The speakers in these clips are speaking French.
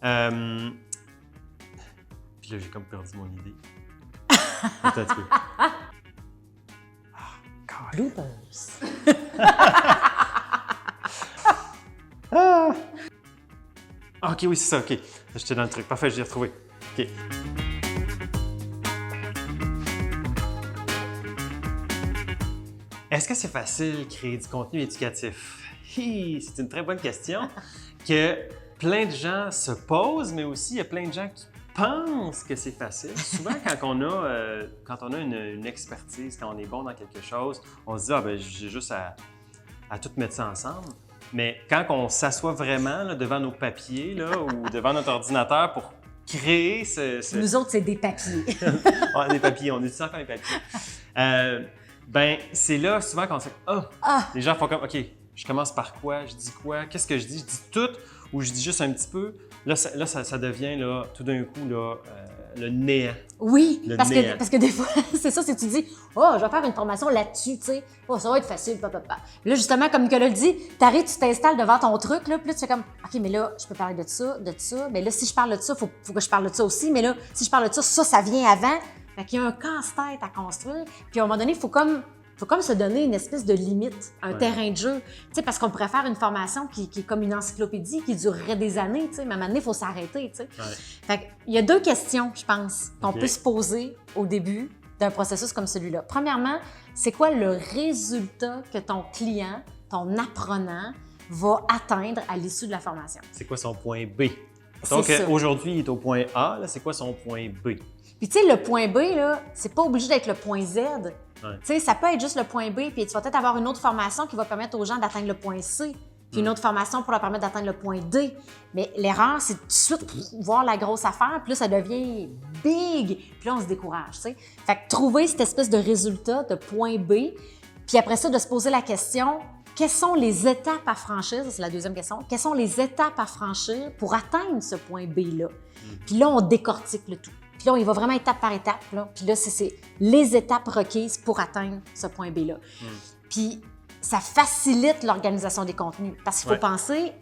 Puis là, j'ai comme perdu mon idée. Attends un petit peu. Bloopers. OK, oui, c'est ça, OK. J'étais dans le truc. Parfait, je l'ai retrouvé. OK. Est-ce que c'est facile de créer du contenu éducatif? C'est une très bonne question que plein de gens se posent, mais aussi il y a plein de gens qui pensent que c'est facile. Souvent, quand on a une expertise, quand on est bon dans quelque chose, on se dit « Ah, ben j'ai juste à tout mettre ça ensemble ». Mais quand on s'assoit vraiment là, devant nos papiers là, ou devant notre ordinateur pour créer Nous autres, c'est des papiers. Des papiers, on utilise encore les papiers. Ben, c'est là souvent qu'on se dit les gens font comme OK, je commence par quoi, je dis quoi, qu'est-ce que je dis tout ou je dis juste un petit peu. Là, ça devient là, tout d'un coup là, le néant. Oui, Le parce néant. que des fois, c'est ça, c'est tu dis « Oh, je vais faire une formation là-dessus, tu sais. Oh, ça va être facile, papa. » Là, justement, comme Nicolas le dit, t'arrives, tu t'installes devant ton truc, là, puis là, tu fais comme « OK, mais là, je peux parler de ça. Mais là, si je parle de ça, faut que je parle de ça aussi. Mais là, si je parle de ça, ça vient avant. » Fait qu'il y a un casse-tête à construire. Puis à un moment donné, il faut comme se donner une espèce de limite, un terrain de jeu. Tu sais, parce qu'on pourrait faire une formation qui est comme une encyclopédie qui durerait des années, tu sais, mais à un moment donné, il faut s'arrêter, tu sais. Fait qu'il y a 2 questions, je pense, qu'on peut se poser au début d'un processus comme celui-là. Premièrement, c'est quoi le résultat que ton client, ton apprenant, va atteindre à l'issue de la formation? C'est quoi son point B? Donc, aujourd'hui, il est au point A, là, c'est quoi son point B? Puis, tu sais, le point B, là, c'est pas obligé d'être le point Z. Tu sais, ça peut être juste le point B, puis tu vas peut-être avoir une autre formation qui va permettre aux gens d'atteindre le point C, puis une autre formation pour leur permettre d'atteindre le point D. Mais l'erreur, c'est tout de suite voir la grosse affaire, puis là, ça devient big, puis là, on se décourage, tu sais. Fait que trouver cette espèce de résultat, de point B, puis après ça, de se poser la question, quelles sont les étapes à franchir? Ça, c'est la deuxième question. Quelles sont les étapes à franchir pour atteindre ce point B-là? Puis là, on décortique le tout. Puis là, on y va vraiment étape par étape. Là. Puis là, c'est les étapes requises pour atteindre ce point B-là. Puis ça facilite l'organisation des contenus parce qu'il faut penser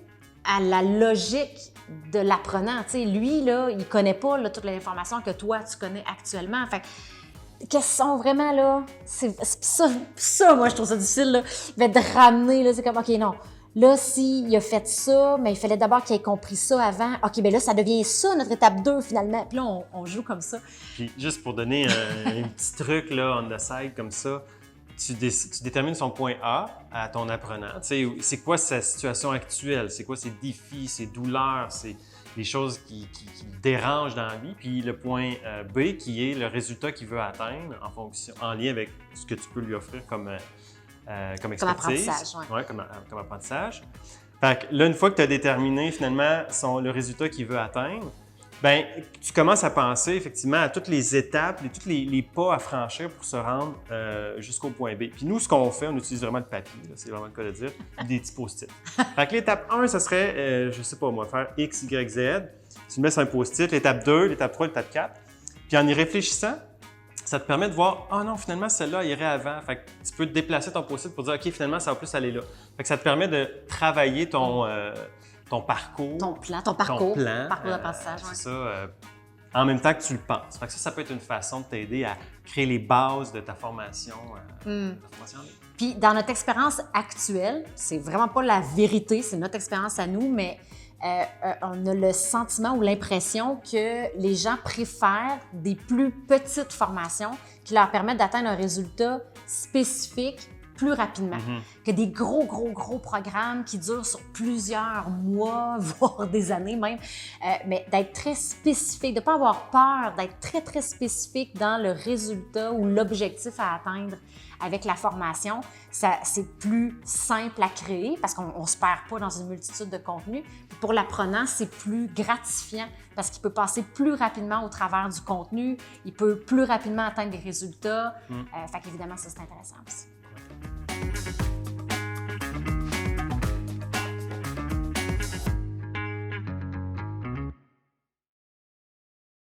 à la logique de l'apprenant. Tu sais, lui, là, il ne connaît pas là, toute l'information que toi, tu connais actuellement. Fait quelles sont vraiment, là... Ça, moi, je trouve ça difficile, là. Mais de ramener, là, c'est comme, OK, non. Là, s'il a fait ça, mais il fallait d'abord qu'il ait compris ça avant. OK, bien là, ça devient ça, notre étape 2, finalement. Puis là, on joue comme ça. Puis juste pour donner un petit truc, là, on the side, comme ça, tu détermines son point A à ton apprenant. Tu sais, c'est quoi sa situation actuelle? C'est quoi ses défis, ses douleurs, les choses qui le dérangent dans la vie? Puis le point B, qui est le résultat qu'il veut atteindre en lien avec ce que tu peux lui offrir comme expertise. Comme apprentissage, oui. Comme apprentissage. Fait que là, une fois que tu as déterminé finalement le résultat qu'il veut atteindre, bien, tu commences à penser effectivement à toutes les étapes, tous les pas à franchir pour se rendre jusqu'au point B. Puis nous, ce qu'on fait, on utilise vraiment le papier, c'est vraiment le cas de dire, des petits post-it. Fait que l'étape 1, ça serait, je sais pas moi, faire X, Y, Z. Tu le mets sur un post-it. L'étape 2, l'étape 3, l'étape 4. Puis en y réfléchissant, ça te permet de voir, ah non, finalement, celle-là irait avant. Fait que tu peux te déplacer ton post-it pour dire, OK, finalement, ça va plus aller là. Fait que ça te permet de travailler ton parcours. Ton parcours d'apprentissage. C'est ça, en même temps que tu le penses. Fait que ça peut être une façon de t'aider à créer les bases de ta formation. Puis dans notre expérience actuelle, c'est vraiment pas la vérité, c'est notre expérience à nous, mais on a le sentiment ou l'impression que les gens préfèrent des plus petites formations qui leur permettent d'atteindre un résultat spécifique plus rapidement que des gros programmes qui durent sur plusieurs mois, voire des années même, mais d'être très spécifique, de ne pas avoir peur, d'être très spécifique dans le résultat ou l'objectif à atteindre avec la formation. C'est plus simple à créer parce qu'on ne se perd pas dans une multitude de contenus. Puis pour l'apprenant, c'est plus gratifiant parce qu'il peut passer plus rapidement au travers du contenu, il peut plus rapidement atteindre des résultats. Fait qu'évidemment, ça, c'est intéressant aussi.